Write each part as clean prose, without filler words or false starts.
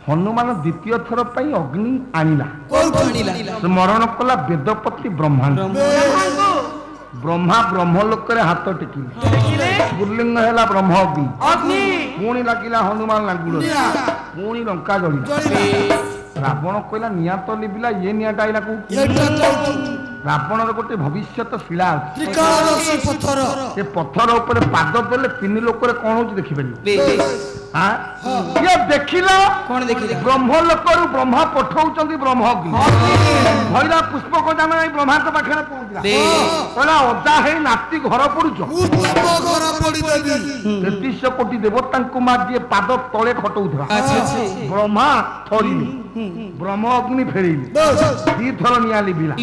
हनुमान द्वितीय थर पर अग्नि आनिला से मरण कला वेदपति ब्रह्मा ब्रह्मा ब्रह्मलोक हाथ टेकिले गुरुलिंग है ब्रह्म अग्नि पुणी लगिला हनुमान लांगुड़ पुणी लंका जड़ी रावण कहला निया तो लिबिला ये नियाटा आइला को रावण गोटे भविष्य शिला से पत्थर ऊपर पाद देले तीन लोक कौन हो देखिपारे ये देखिला ब्रह्मलोक ब्रह्मा पठाऊँ ब्रह्म भैरा पुष्पक जान ब्रह्मा पाखे पहुंचला अदा है नाती घर पड़ुच 33 कोटी देवता मार दिए पाद तले खटौला ब्रह्मा थरी ब्रह्म अग्नि फेरैले दी थर निया लिभिला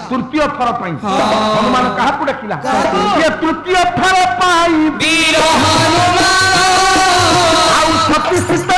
तृतीय थर हनुमान क्या डाकिला ये तृतीय थर वीर सती सीता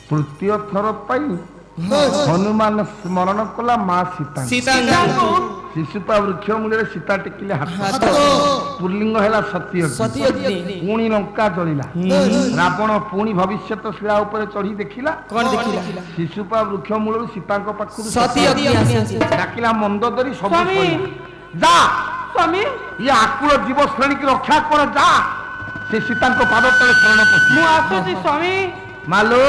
तृतीय थर हनुमान स्मरण कला माँ सीता शिशुपा वृक्ष मूल सीता टेकिले हाथ पुल्लिंग है सत्य पुणी लंका जलिला रावण पुणी भविष्य शिला उपर चढ़ी देखिला शिशुपा वृक्ष मूल सीता डाकिला मंदोदरी सब जा स्वामी ये आकुल जीव श्रेणी की रक्षा कर जा से सीता पाद तले शरण स्वामी मालो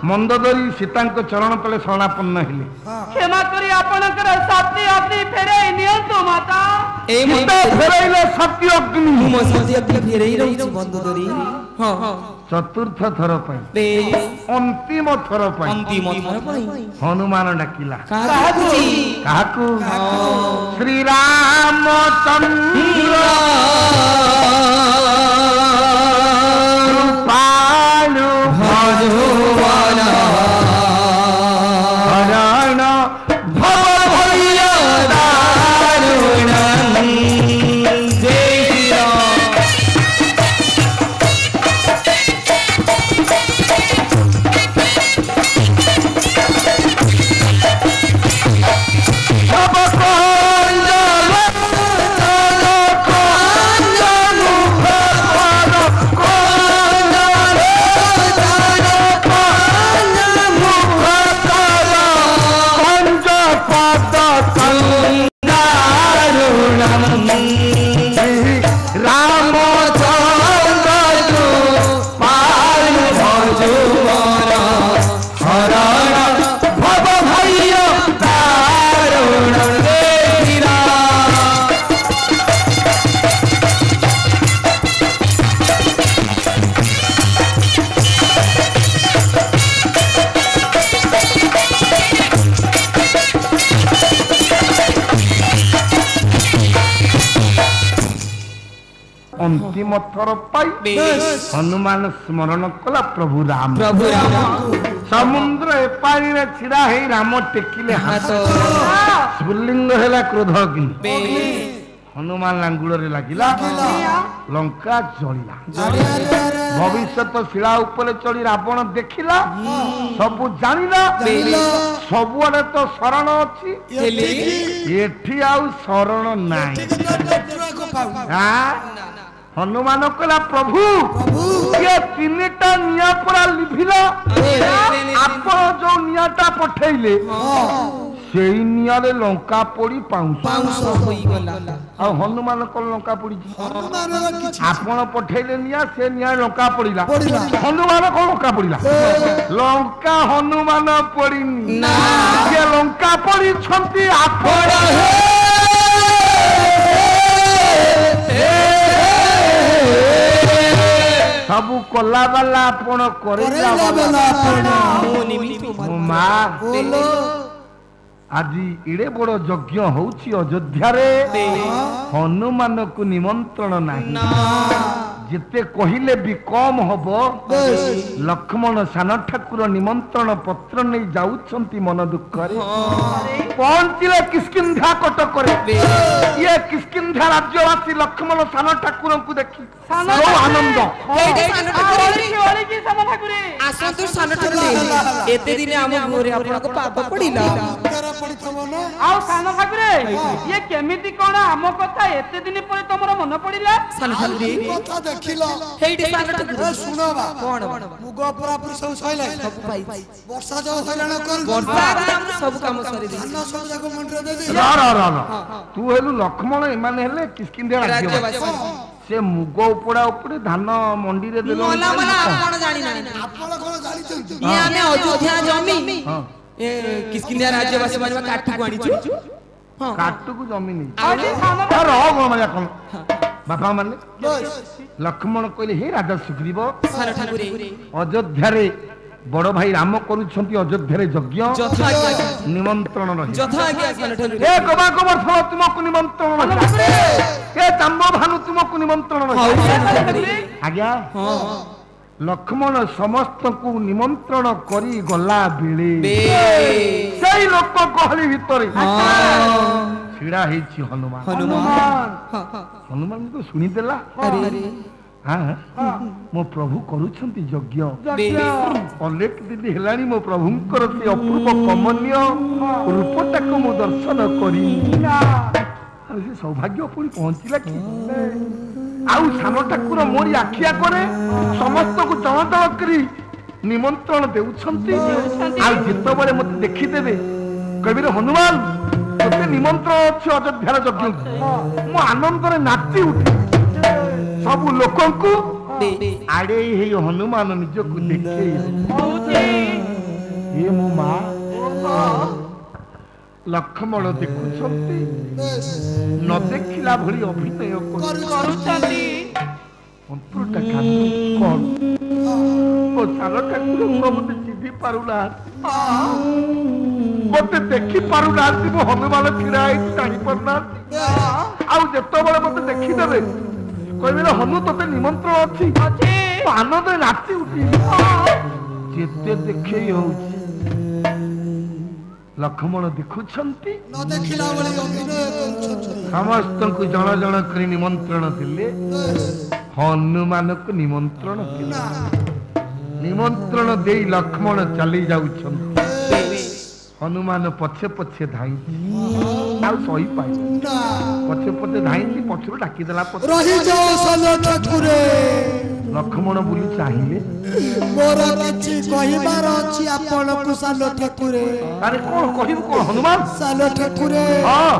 मंदोदरी सीता चरण तले शरणापन्न हेले क्षमा करी आपनकर सत्य अग्नि फेरै नियंतु माता सीता फेरैले सत्य अग्नि मो सत्य अग्नि फेरै रहु मंदोदरी हां चतुर्थ थर पई अंतिम थर पई हनुमान डाकिला काहाकू श्री रामचंद्र अंतिम थर पाई हनुमान स्मरण कला प्रभु राम समुद्र एपारी रे छिड़ा हे राम टेकिले हाथ स्फुल्लिंग हैला क्रोध अग्नि हनुमान लांगुल रे लागिला लंका जलिला भविष्य शिला ऊपर चढ़ी रावण देखिला सब जानिला सब आड़े तो शरण अच्छी एठी आउ शरण नाही हनुमान कहला प्रभु ये तीनटा निया परा लिभिला आपण जो नियाटा पठेइले सेई निया रे लंका पड़ी पाउंस होई गला आ हनुमान को लंका पड़ी आपण पठेइले निया से निया लंका पड़ीला हनुमान को लंका पड़ीला लंका हनुमान पड़ीनी ना ये लंका पड़ी छंती आपण सबु कला वाला आपण करेला वाला मो मां बोलो आज इड़े बड़ यज्ञ होउची अयोध्या रे हनुमान को निमंत्रण नाही जिते कहिले भी कम हबो लक्ष्मण सान ठाकुर निमंत्रण पत्र नहीं जाउछंती मन दुख रे पहुंचले किष्किंधा कटक रे ये किष्किंधा राज्यवासी लक्ष्मण सान ठाकुर को देखी जो आनंद आसंतु सान ठाकुर एते दिन हम घरे आपन को पाप पडिला आउ सान ठाकुर ये केमिति कोन हम कथा एते दिन परे तमरो मन पडिला सान ठाकुर कथा देखिलो हेडी सान ठाकुर सुनबा कोन मुग परापुर सब सइला सब पाई वर्षा जो हैरान कर वर्षा हम सब काम करि दे धान सब जाको मंत्र दे दे रा तू हेलु लक्ष्मण एमाने हेले किष्किंधा राज्यवासी से मुग उपड़ा उपड़े धान मंडी रे देलो मला मला आपण जानि ना आपण कोन जानि चंती ये हमें अयोध्या जमी ए किष्किंधा राज्यवासी माने काटू को आनिछु हां काटू को जमी नहीं रो गो मजा कोन बापा माने लक्ष्मण कहले हे राजा सुग्रीव सान ठाकुर अयोध्या रे बड़ भाई राम करूछंती अयोध्या रे यज्ञ निमंत्रण रही जथा आज्ञा सान ठाकुर ए गबा गबर फल तुमको निमंत्रण रही ए तम्बो भानु तुमको निमंत्रण रही आज्ञा हां लक्ष्मण समस्त को निमंत्रण करी गला बेले सही लोक कहली भितरे छिड़ा हेछि हनुमान हनुमान को सुनी देला अरे हाँ मो प्रभु करूछंती यज्ञ अनेक दिन हेलानी मो प्रभुंकर से अपूर्व कमनीय रूपटा को मो दर्शन करी से सौभाग्य पुणी पहुंचला कि आउ सान ठाकुर मोरी आखिया करे समस्त को चमचम करी निमंत्रण देउछंती आ जितो बरे मते देखि देबे कबीर हनुमान तते निमंत्रण अछि अयोध्यार यज्ञ मो आनंद रे नाची उठी सब लोकों को आड़े हे हनुमान निज को देखे ये मो मां लक्ष्मण देखुछंती न देखिला भली अभिनय करूछंती अंतरटा कान ओ सारा ठाकुर मते चिदी पारुला मते देखि पारुला मो हनुमान छिड़ाई टाणी परना आउ जतो बळे मते देखि देबे कहबे हनु तते निमंत्रण अछि आनंद नाची उठी जेते देखे होउची लक्ष्मण देखुछंती न देखिला वाली अभिनय करूछंती समस्त को जण जण करी निमंत्रण दिले हनुमान को निमंत्रण दिले निमंत्रण देई लक्ष्मण चली जाउछंती हनुमान पछे पछे धाई आउ सही पाई पछे पछे धाई पछरु डाकी देला रही जाओ सान ठाकुरे लक्ष्मण बुली चाहिए मोर किछि कहिबार अछि आपण को सान ठाकुरे अरे कोन कहिबु कोन हनुमान सान ठाकुरे हां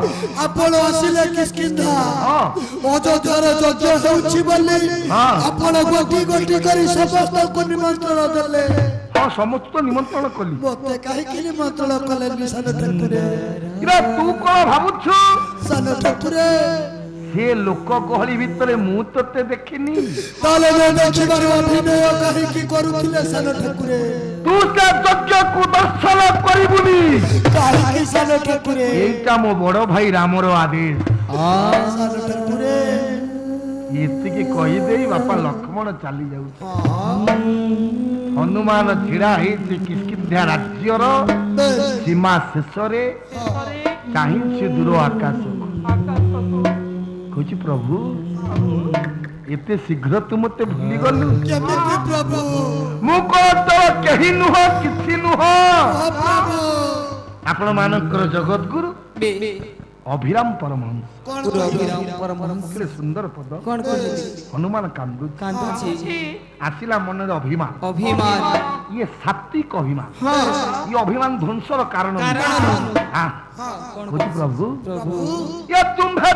आपण आसिले किष्किंधा हां अयोध्यार यज्ञ होउछि बोली हां आपण गोटी गोटी करी समस्त को निमंत्रण देले हां समस्त निमंत्रण कली मते काहे कि निमंत्रण कले सान ठाकुरे इरा तू कोन भाबुछु सान ठाकुरे से लोक गहली भितरे मु तते देखिनी ताले में देखिबार अभिनय काहे कि करूथिले सान ठाकुरे तू से यज्ञ को दर्शन करिबुनी काहे कि सान ठाकुरे एटा मो बड़ भाई रामर आदेश सान ठाकुरे एतिके कहि देई बापा लक्ष्मण चली जाउ हनुमान छिड़ा हेछि किष्किंधा राज्यर सीमा शेषरे काहीं दूर आकाश कुछ प्रभु एते शीघ्र तू मते भूली गलु केमिति प्रभु मु को तो कहि नुह किछि नुह प्रभु आपण मानकर जगत गुरु अभिराम परमहंस कोन अभिराम परमहंस केले सुंदर पद कोन कोन हनुमान कांदु कांदछि आसिला मन रे अभिमान ये सात्विक अभिमान हां ये अभिमान ध्वंसर कारण हां कुछ प्रभु प्रभु ये तुम्हें